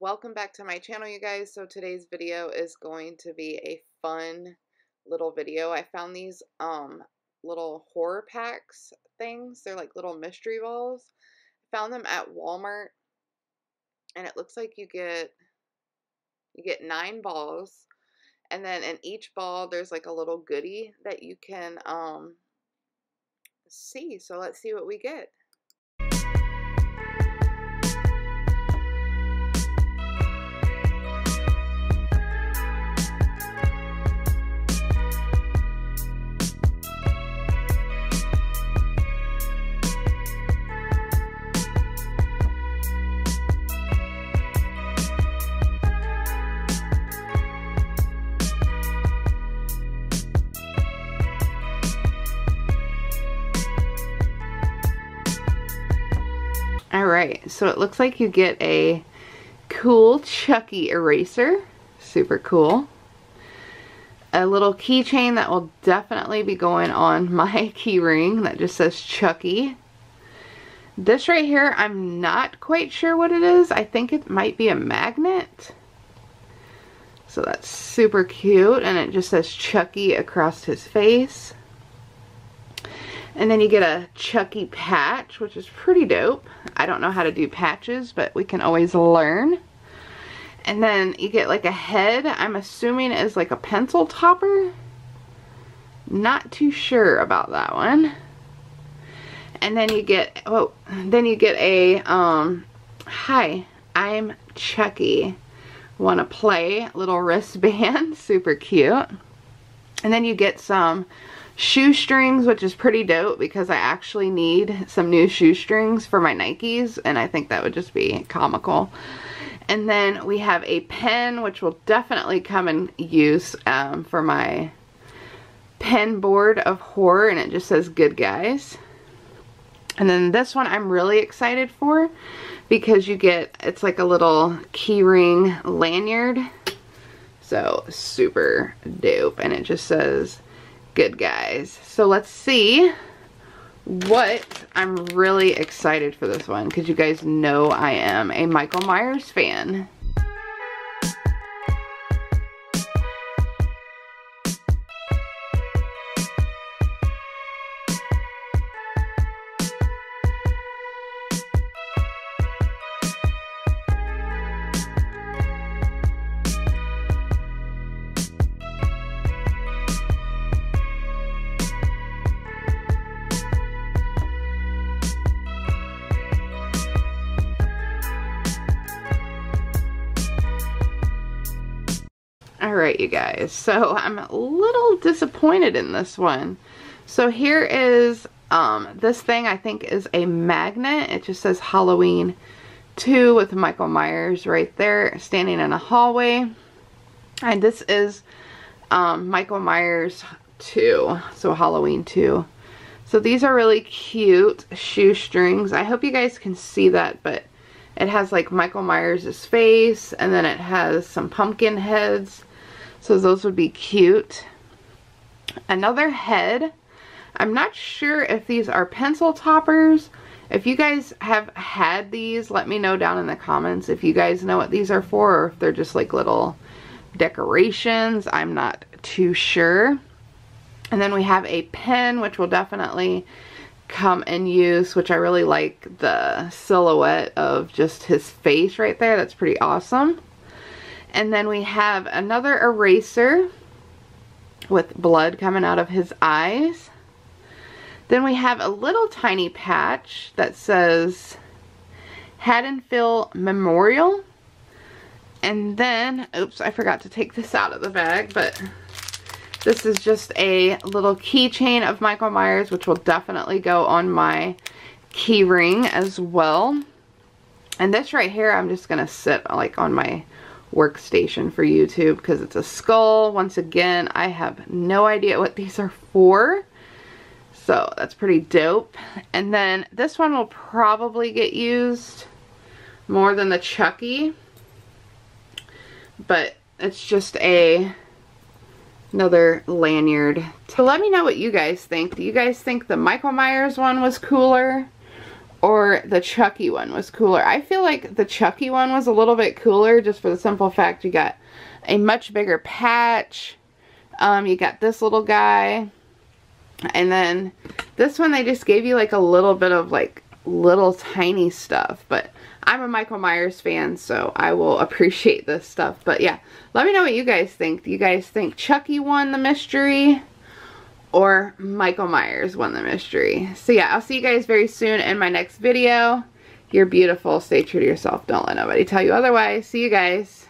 Welcome back to my channel, you guys. So today's video is going to be a fun little video. I found these little horror packs things. They're like little mystery balls. Found them at Walmart, and it looks like you get 9 balls, and then in each ball there's like a little goodie that you can see. So let's see what we get. Alright, so it looks like you get a cool Chucky eraser. Super cool. A little keychain that will definitely be going on my key ring that just says Chucky. This right here, I'm not quite sure what it is. I think it might be a magnet. So that's super cute, and it just says Chucky across his face. And then you get a Chucky patch, which is pretty dope. I don't know how to do patches, but we can always learn. And then you get like a head. I'm assuming it is like a pencil topper. Not too sure about that one. And then you get, a, hi, I'm Chucky. Want to play? Little wristband. Super cute. And then you get some shoestrings, which is pretty dope because I actually need some new shoestrings for my Nikes, and I think that would just be comical. And then we have a pen, which will definitely come in use for my pen board of horror, and it just says good guys. And then this one I'm really excited for because you get, it's like a little keyring lanyard, so super dope, and it just says good guys. So let's see what, I'm really excited for this one because you guys know I am a Michael Myers fan. Alright, you guys, so I'm a little disappointed in this one. So here is, this thing I think is a magnet. It just says Halloween 2 with Michael Myers right there standing in a hallway. And this is Michael Myers 2, so Halloween 2. So these are really cute shoestrings. I hope you guys can see that, but it has like Michael Myers' face, and then it has some pumpkin heads. So those would be cute. Another head. I'm not sure if these are pencil toppers. If you guys have had these, let me know down in the comments if you guys know what these are for, or if they're just like little decorations. I'm not too sure. And then we have a pen, which will definitely come in use, which I really like the silhouette of just his face right there. That's pretty awesome. And then we have another eraser with blood coming out of his eyes. Then we have a little tiny patch that says Haddonfield Memorial. And then, oops, I forgot to take this out of the bag, but this is just a little keychain of Michael Myers, which will definitely go on my key ring as well. And this right here, I'm just going to sit like on my workstation for YouTube because it's a skull. Once again, I have no idea what these are for, so that's pretty dope. And then this one will probably get used more than the Chucky, but it's just another lanyard. So let me know what you guys think. Do you guys think the Michael Myers one was cooler, or the Chucky one was cooler. I feel like the Chucky one was a little bit cooler just for the simple fact you got a much bigger patch. You got this little guy. And then this one they just gave you like a little bit of like little tiny stuff. But I'm a Michael Myers fan, so I will appreciate this stuff. But yeah, let me know what you guys think. Do you guys think Chucky won the mystery or Michael Myers won the mystery? So yeah, I'll see you guys very soon in my next video. You're beautiful. Stay true to yourself. Don't let nobody tell you otherwise. See you guys.